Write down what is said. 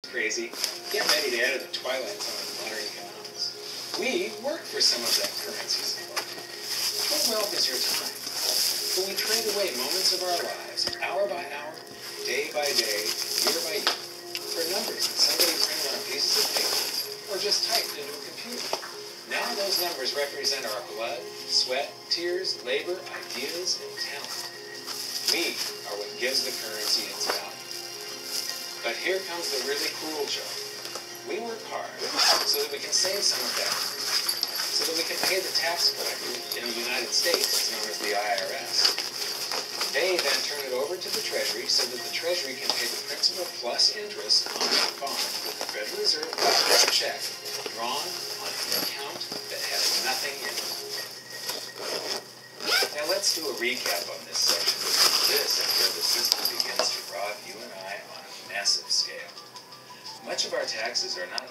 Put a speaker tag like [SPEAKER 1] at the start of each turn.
[SPEAKER 1] crazy. Get ready to enter the twilight zone of modern economics. We work for some of that currency's support. What wealth is your time? But we trade away moments of our lives, hour by hour, day by day, year by year, for numbers that somebody printed on pieces of paper or just typed into a computer. Now those numbers represent our blood, sweat, tears, labor, ideas, and talent. We are what gives the currency its value. But here comes the really cruel joke. We work hard so that we can save some of that, so that we can pay the tax collector in the United States, it's known as the IRS. They then turn it over to the Treasury so that the Treasury can pay the principal plus interest on that bond that the Federal Reserve got a check drawn on an account that has nothing in it. Now let's do a recap on this section. This is where the system begins to rob you and I on a massive scale. Much of our taxes are not